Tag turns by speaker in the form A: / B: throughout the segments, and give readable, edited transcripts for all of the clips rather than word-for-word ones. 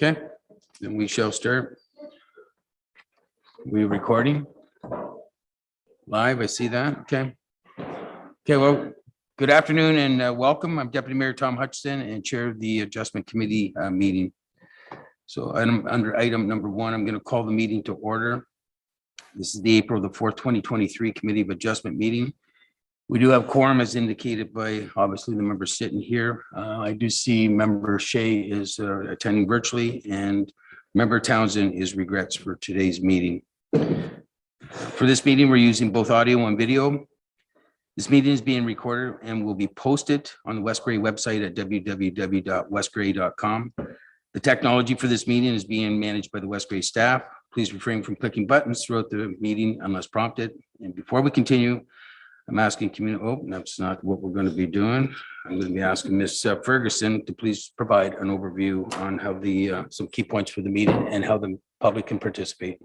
A: Okay, then we shall start. We recording live. I see that. Okay. Okay, well, good afternoon and welcome. I'm Deputy Mayor Tom Hutchison and Chair of the Adjustment Committee meeting. So under item number 1, I'm going to call the meeting to order. This is the April the 4th, 2023 Committee of Adjustment meeting. We do have quorum as indicated by obviously the members sitting here. I do see Member Shea is attending virtually and Member Townsend is regrets for today's meeting. For this meeting, we're using both audio and video. This meeting is being recorded and will be posted on the West Grey website at www.westgrey.com. The technology for this meeting is being managed by the West Grey staff. Please refrain from clicking buttons throughout the meeting unless prompted. And before we continue, I'm asking community, that's not what we're going to be doing. I'm going to be asking Ms. Ferguson to please provide an overview on how some key points for the meeting and how the public can participate.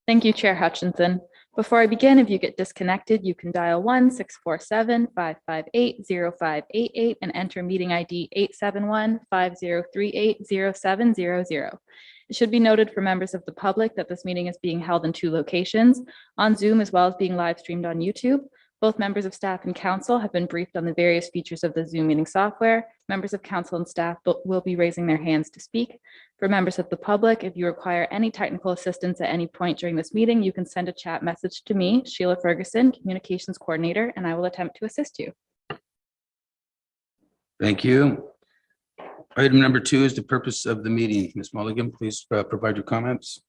B: Thank you, Chair Hutchinson. Before I begin, if you get disconnected, you can dial 1-647-558-0588 and enter meeting ID 871-5038-0700. It should be noted for members of the public that this meeting is being held in 2 locations, on Zoom as well as being live streamed on YouTube. Both members of staff and council have been briefed on the various features of the Zoom meeting software. Members of council and staff will be raising their hands to speak. For members of the public, if you require any technical assistance at any point during this meeting, you can send a chat message to me, Sheila Ferguson, Communications Coordinator, and I will attempt to assist you.
A: Thank you. Item number 2 is the purpose of the meeting. Ms. Mulligan, please provide your comments.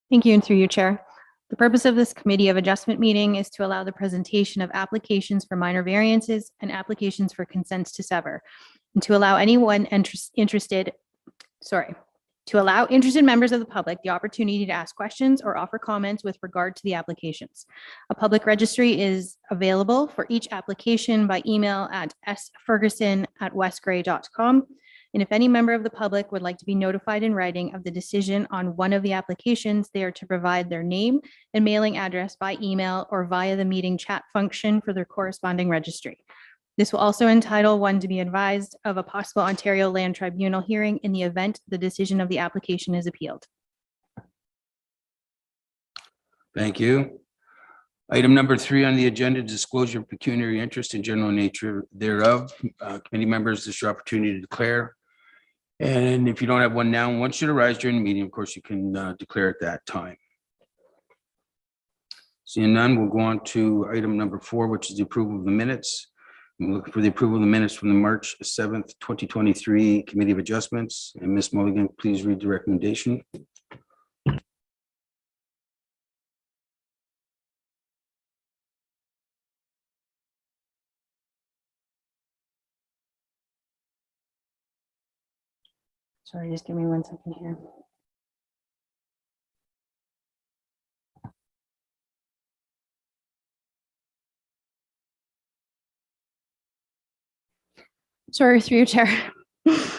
C: Thank you, and through you, Chair. The purpose of this Committee of Adjustment meeting is to allow the presentation of applications for minor variances and applications for consents to sever, and to allow anyone interested members of the public the opportunity to ask questions or offer comments with regard to the applications. A public registry is available for each application by email at sferguson@westgrey.com. And if any member of the public would like to be notified in writing of the decision on one of the applications, they are to provide their name and mailing address by email or via the meeting chat function for their corresponding registry. This will also entitle one to be advised of a possible Ontario Land Tribunal hearing in the event the decision of the application is appealed.
A: Thank you. Item number 3 on the agenda, disclosure of pecuniary interest and general nature thereof. Committee members, this is your opportunity to declare. And if you don't have one now, one should arise during the meeting. Of course, you can declare at that time. Seeing none, we'll go on to item number 4, which is the approval of the minutes. I'm looking for the approval of the minutes from the March 7th, 2023 Committee of Adjustments. And Ms. Mulligan, please read the recommendation.
C: Sorry, just give me 1 second here. Sorry, through you, Chair. The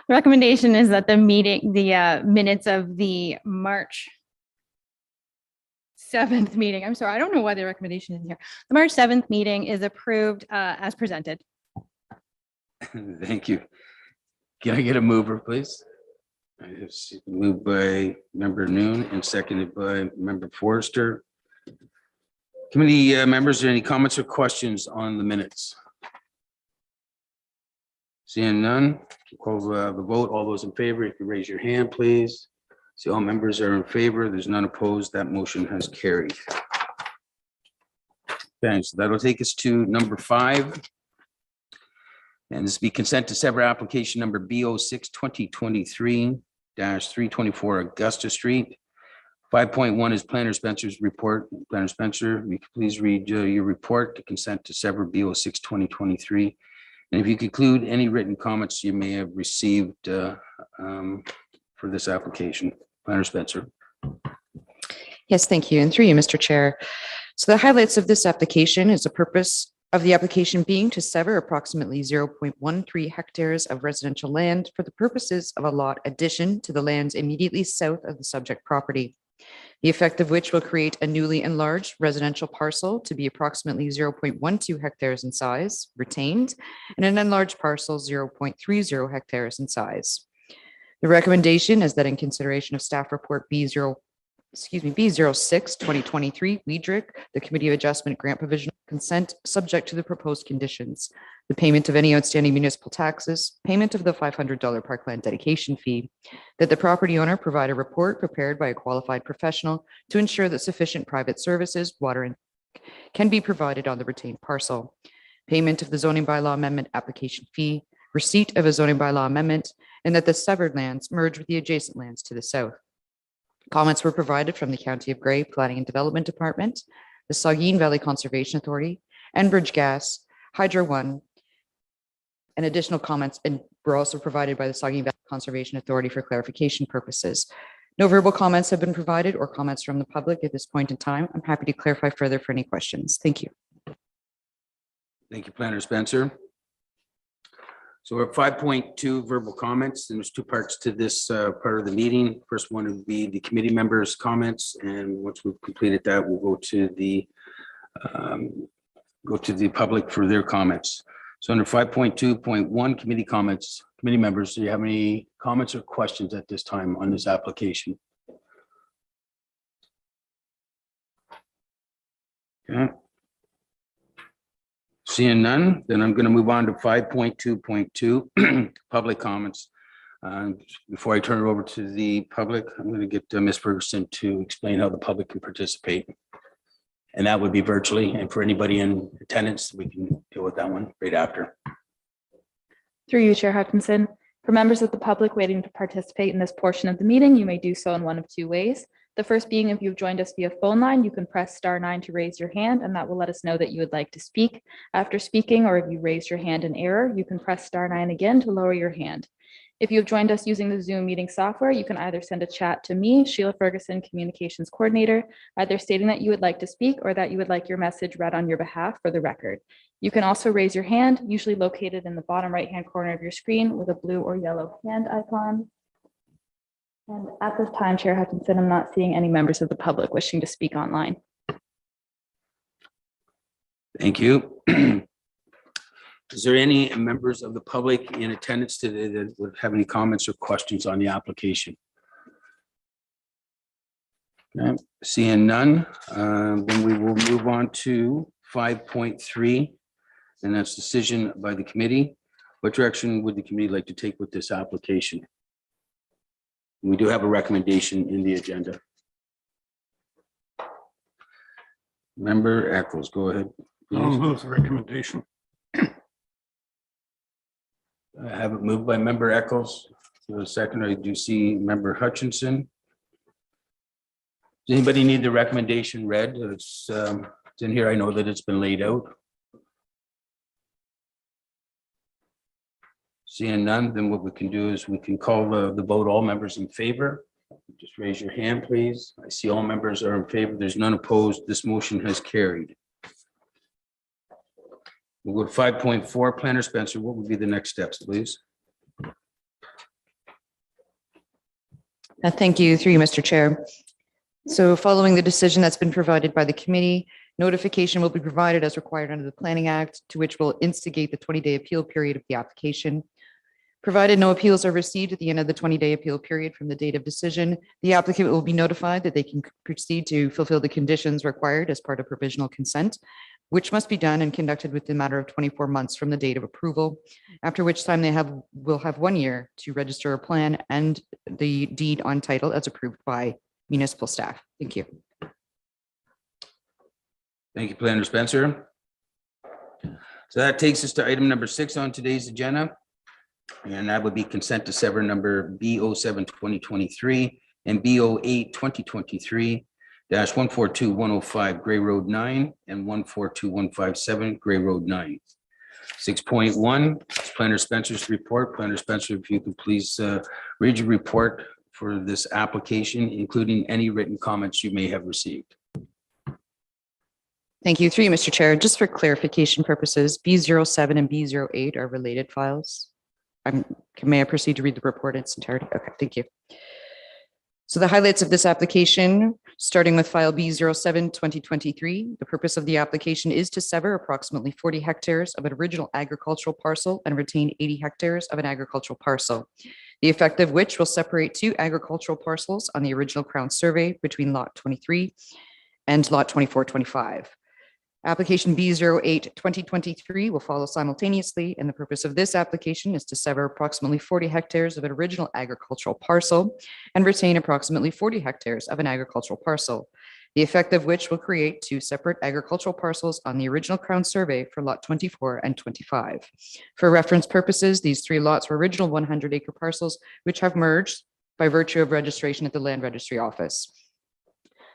C: recommendation is that the minutes of the March 7th meeting, I'm sorry, I don't know why the recommendation is here. The March 7th meeting is approved as presented.
A: Thank you. Can I get a mover, please? I have moved by Member Noon and seconded by Member Forrester. Committee members, are there any comments or questions on the minutes? Seeing none, call the vote. All those in favor, if you raise your hand, please. See, all members are in favor. There's none opposed. That motion has carried. Okay, so that'll take us to number 5. And this be consent to sever application number B06 2023-324 Augusta Street. 5.1 is Planner Spencer's report. Planner Spencer, you could please read your report to consent to sever B06 2023. And if you could include any written comments you may have received for this application. Planner Spencer.
D: Yes, thank you. And through you, Mr. Chair. So the highlights of this application is the purpose of the application being to sever approximately 0.13 hectares of residential land for the purposes of a lot addition to the lands immediately south of the subject property. the effect of which will create a newly enlarged residential parcel to be approximately 0.12 hectares in size, retained, and an enlarged parcel 0.30 hectares in size. The recommendation is that in consideration of staff report B06, 2023, Weidrich, the Committee of Adjustment grant provisional consent subject to the proposed conditions, the payment of any outstanding municipal taxes, payment of the $500 parkland dedication fee, that the property owner provide a report prepared by a qualified professional to ensure that sufficient private services, water, and can be provided on the retained parcel, payment of the zoning bylaw amendment application fee, receipt of a zoning bylaw amendment, and that the severed lands merge with the adjacent lands to the south. Comments were provided from the County of Grey Planning and Development Department, the Saugeen Valley Conservation Authority, Enbridge Gas, Hydro One, and additional comments were also provided by the Saugeen Valley Conservation Authority for clarification purposes. No verbal comments have been provided or comments from the public at this point in time. I'm happy to clarify further for any questions. Thank you.
A: Thank you, Planner Spencer. So we're at 5.2 verbal comments, and there's two parts to this part of the meeting. First one would be the committee members' comments, and once we've completed that, we'll go to the public for their comments. So under 5.2.1 committee comments, committee members, do you have any comments or questions at this time on this application? Okay. Seeing none, then I'm going to move on to 5.2.2 public comments. Before I turn it over to the public, I'm going to get Ms. Ferguson to explain how the public can participate. And that would be virtually, and for anybody in attendance, we can deal with that one right after.
B: Through you, Chair Hutchinson. For members of the public waiting to participate in this portion of the meeting, you may do so in one of two ways. The first being, if you've joined us via phone line, you can press *9 to raise your hand, and that will let us know that you would like to speak. After speaking, or if you raised your hand in error, you can press *9 again to lower your hand. If you've joined us using the Zoom meeting software, you can either send a chat to me, Sheila Ferguson, Communications Coordinator, either stating that you would like to speak or that you would like your message read on your behalf for the record. You can also raise your hand, usually located in the bottom right-hand corner of your screen with a blue or yellow hand icon. And at this time, Chair Hutchinson, I'm not seeing any members of the public wishing to speak online.
A: Thank you. Is there any members of the public in attendance today that would have any comments or questions on the application? Okay. Seeing none, then we will move on to 5.3, and that's decision by the committee. What direction would the committee like to take with this application? We do have a recommendation in the agenda. Member Eccles, go ahead.
E: I'll move the recommendation.
A: I have it moved by Member Eccles. For a second, I do see Member Hutchinson. Does anybody need the recommendation read? It's in here. I know that it's been laid out. Seeing none, then what we can do is we can call the vote. All members in favor, just raise your hand, please. I see all members are in favor. There's none opposed. This motion has carried. We'll go to 5.4. Planner Spencer, what would be the next steps, please?
D: Thank you, through you, Mr. Chair. So following the decision that's been provided by the committee, notification will be provided as required under the Planning Act, to which will instigate the 20-day appeal period of the application. Provided no appeals are received at the end of the 20-day appeal period from the date of decision, the applicant will be notified that they can proceed to fulfill the conditions required as part of provisional consent, which must be done and conducted within a matter of 24 months from the date of approval, after which time they will have 1 year to register a plan and the deed on title as approved by municipal staff. Thank you.
A: Thank you, Planner Spencer. So that takes us to item number 6 on today's agenda. And that would be consent to sever number B07-2023 and B08-2023 -142105 Gray Road 9 and 142157 Gray Road 9. 6.1 Planner Spencer's report. Planner Spencer, if you could please read your report for this application, including any written comments you may have received.
D: Thank you, through you, Mr. Chair. Just for clarification purposes, B07 and B08 are related files. May I proceed to read the report in its entirety? Okay, thank you. So the highlights of this application, starting with file B07 2023, the purpose of the application is to sever approximately 40 hectares of an original agricultural parcel and retain 80 hectares of an agricultural parcel, the effect of which will separate two agricultural parcels on the original Crown survey between lot 23 and lot 2425. Application B08 2023 will follow simultaneously, and the purpose of this application is to sever approximately 40 hectares of an original agricultural parcel and retain approximately 40 hectares of an agricultural parcel, the effect of which will create two separate agricultural parcels on the original Crown survey for lot 24 and 25. For reference purposes, these three lots were original 100-acre parcels, which have merged by virtue of registration at the Land Registry Office.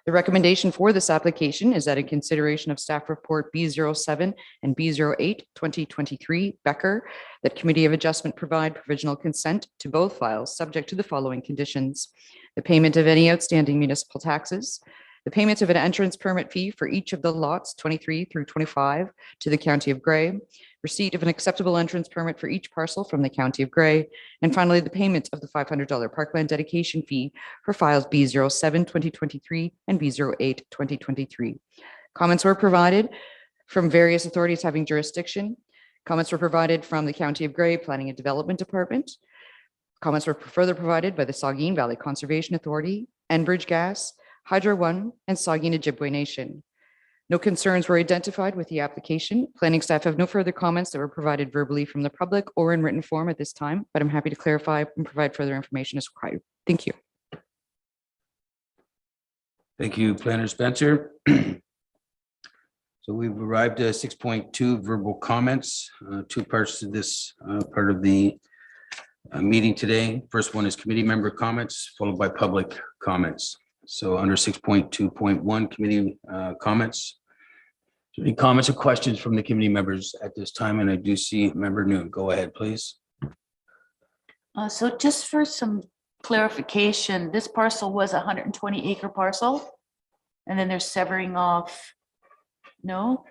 D: The recommendation for this application is that in consideration of staff report B07 and B08 2023 Becker, that Committee of Adjustment provide provisional consent to both files subject to the following conditions: the payment of any outstanding municipal taxes, the payment of an entrance permit fee for each of the lots 23 through 25 to the County of Grey, receipt of an acceptable entrance permit for each parcel from the County of Grey, and finally, the payment of the $500 parkland dedication fee for files B07 2023 and B08 2023. Comments were provided from various authorities having jurisdiction. Comments were provided from the County of Grey Planning and Development Department. Comments were further provided by the Saugeen Valley Conservation Authority, Enbridge Gas, Hydro One, and Saugeen Ojibwe Nation. No concerns were identified with the application. Planning staff have no further comments that were provided verbally from the public or in written form at this time, but I'm happy to clarify and provide further information as required. Thank you.
A: Thank you, Planner Spencer. So we've arrived at 6.2 verbal comments, two parts to this part of the meeting today. First one is committee member comments, followed by public comments. So under 6.2.1 committee comments. Any comments or questions from the committee members at this time? And I do see Member Noon. Go ahead, please.
F: So just for some clarification, this parcel was a 120-acre parcel, and then they're severing off, no,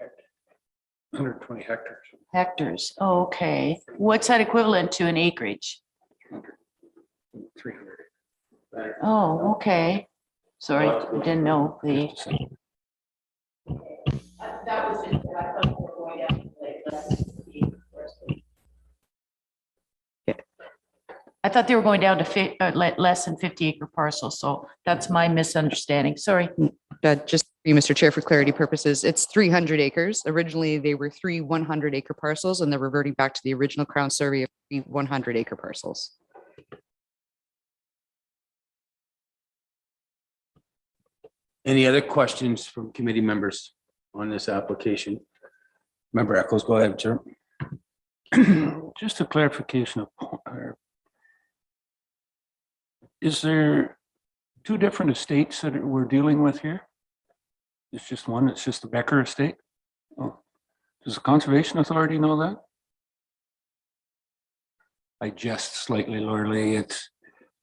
E: 120 hectares.
F: hectares. Oh, okay. What's that equivalent to in acreage?
E: 300.
F: Oh, okay. Sorry, I didn't know the. That was it. I thought they were going down to less than 50-acre parcels, so that's my misunderstanding. Sorry.
D: Just Mr. Chair, for clarity purposes, it's 300 acres. Originally, they were three 100-acre parcels, and they're reverting back to the original Crown survey of 100-acre parcels.
A: Any other questions from committee members on this application? Member Eccles, go ahead, sir.
E: Just a clarification of, is there two different estates that we're dealing with here? It's just one, it's just the Becker estate? Oh, does the Conservation Authority know that? I jest slightly, Lorelei. It's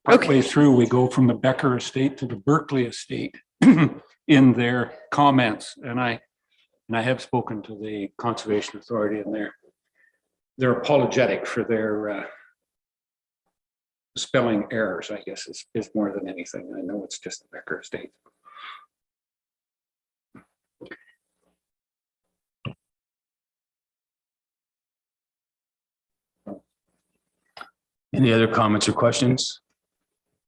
E: partway through, we go from the Becker estate to the Berkeley estate in their comments. And I have spoken to the Conservation Authority, and they're apologetic for their spelling errors, I guess, is more than anything. I know it's just the Becker estate.
A: Any other comments or questions?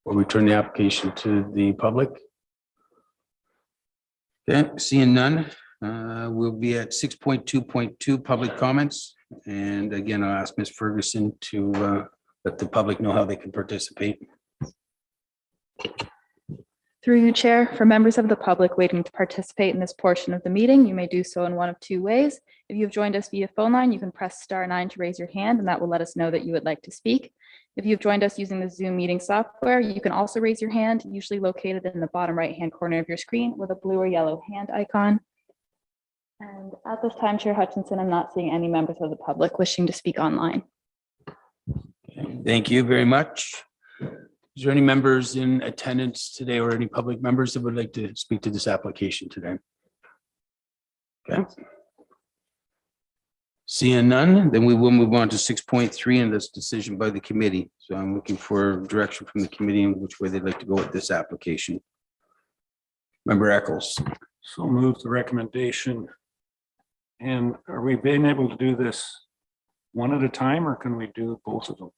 A: Or return the application to the public? Okay, seeing none, we'll be at 6.2.2 public comments. And again, I'll ask Ms. Ferguson to let the public know how they can participate.
B: Through you, Chair, for members of the public waiting to participate in this portion of the meeting, you may do so in one of two ways. If you've joined us via phone line, you can press *9 to raise your hand, and that will let us know that you would like to speak. If you've joined us using the Zoom meeting software, you can also raise your hand, usually located in the bottom right-hand corner of your screen with a blue or yellow hand icon. And at this time, Chair Hutchinson, I'm not seeing any members of the public wishing to speak online.
A: Okay, thank you very much. Is there any members in attendance today or any public members that would like to speak to this application today? Okay. Seeing none, then we will move on to 6.3 in this decision by the committee. So I'm looking for direction from the committee in which way they'd like to go with this application. Member Eccles.
E: So move the recommendation. And are we being able to do this one at a time, or can we do both of them?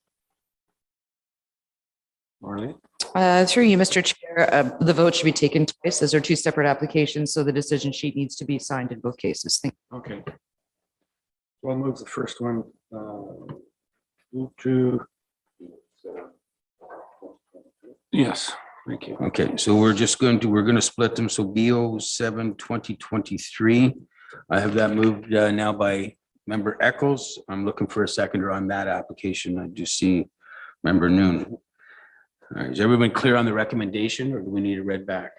E: Marlene?
D: Through you, Mr. Chair, the vote should be taken twice. Those are two separate applications, so the decision sheet needs to be signed in both cases. Thank
E: Okay. So I'll move the first one. Move to. Yes, thank you.
A: Okay, so we're going to split them. So BO 7 2023. I have that moved now by Member Eccles. I'm looking for a seconder on that application. I do see Member Noon. All right, is everyone clear on the recommendation, or do we need it read back?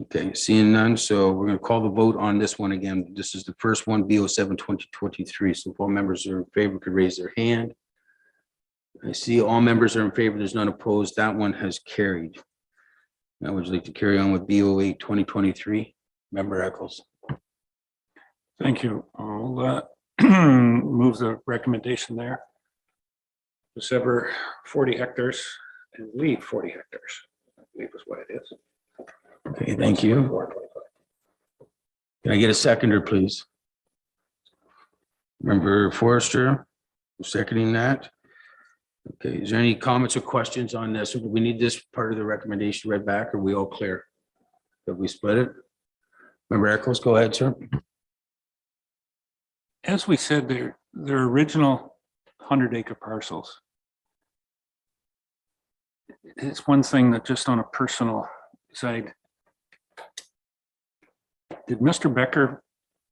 A: Okay, seeing none, so we're going to call the vote on this one again. This is the first one, BO 7 2023. So if all members are in favor, could raise their hand. I see all members are in favor. There's none opposed. That one has carried. Now would you like to carry on with BO 8 2023? Member Eccles.
E: Thank you. I'll move the recommendation there. To sever 40 hectares and leave 40 hectares, I believe is what it is.
A: Okay, thank you. Can I get a seconder, please? Member Forrester, seconding that. Okay, is there any comments or questions on this? Do we need this part of the recommendation read back? Are we all clear? Have we split it? Member Eccles, go ahead, sir.
E: As we said, they're original 100-acre parcels. It's one thing that just on a personal side, did Mr. Becker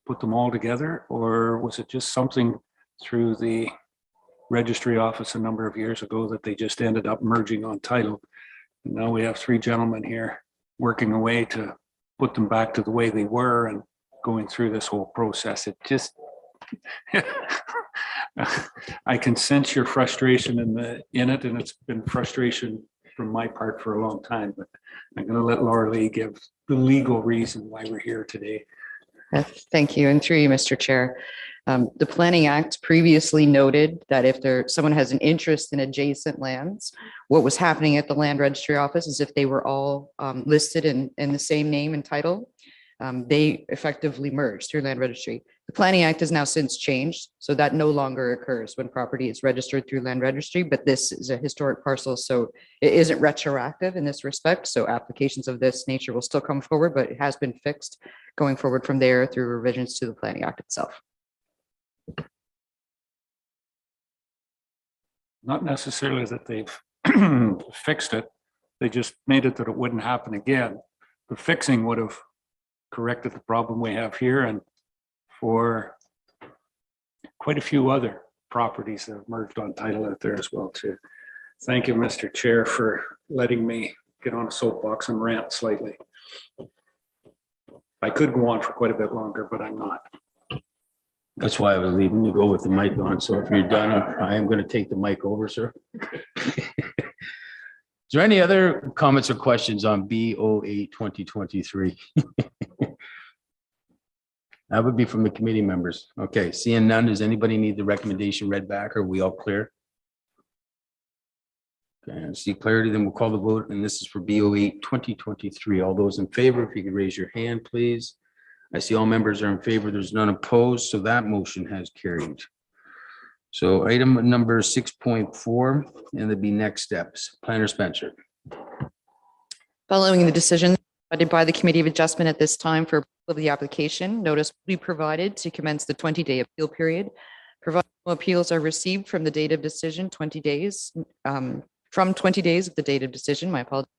E: put them all together, or was it just something through the registry office a number of years ago that they just ended up merging on title? And now we have three gentlemen here working away to put them back to the way they were and going through this whole process. It just, I can sense your frustration in it, and it's been frustration from my part for a long time, but I'm going to let Laura Lee give the legal reason why we're here today.
D: you. Thank you. And through you, Mr. Chair. The Planning Act previously noted that if someone has an interest in adjacent lands, what was happening at the land registry office is if they were all listed in the same name and title, they effectively merged through land registry. The Planning Act has now since changed, so that no longer occurs when property is registered through land registry, but this is a historic parcel, so it isn't retroactive in this respect. So applications of this nature will still come forward, but it has been fixed going forward from there through revisions to the Planning Act itself.
E: Not necessarily that they've fixed it, they just made it that it wouldn't happen again. The fixing would have corrected the problem we have here and for quite a few other properties that have merged on title out there as well too. Thank you, Mr. Chair, for letting me get on a soapbox and rant slightly. I could go on for quite a bit longer, but I'm not.
A: That's why I was leaving you go with the mic on. So if you're done, I am going to take the mic over, sir. Is there any other comments or questions on BO 8 2023? That would be from the committee members. Okay, seeing none, does anybody need the recommendation read back? Are we all clear? Okay, I see clarity, then we'll call the vote, and this is for BO 8 2023. All those in favor, if you could raise your hand, please. I see all members are in favor. There's none opposed, so that motion has carried. So item number 6.4, and there'd be next steps. Planner Spencer.
D: Following the decision provided by the Committee of Adjustment at this time for approval of the application, notice will be provided to commence the 20-day appeal period. Provided no appeals are received from the date of decision, 20 days, from 20 days of the date of decision, my apologies.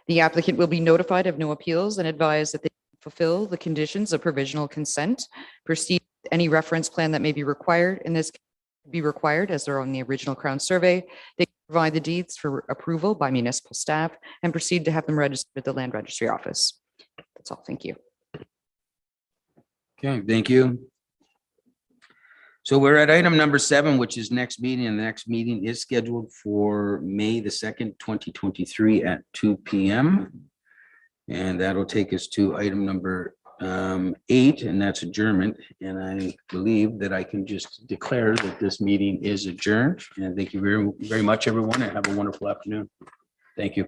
D: The applicant will be notified of no appeals and advised that they fulfill the conditions of provisional consent, proceed with any reference plan that may be required in this be required as they're on the original Crown survey. They provide the deeds for approval by municipal staff and proceed to have them registered at the land registry office. That's all. Thank you.
A: Okay, thank you. So we're at item number 7, which is next meeting, and the next meeting is scheduled for May the 2nd, 2023 at 2 p.m. And that'll take us to item number 8, and that's adjournment. And I believe that I can just declare that this meeting is adjourned. And thank you very, very much, everyone, and have a wonderful afternoon. Thank you.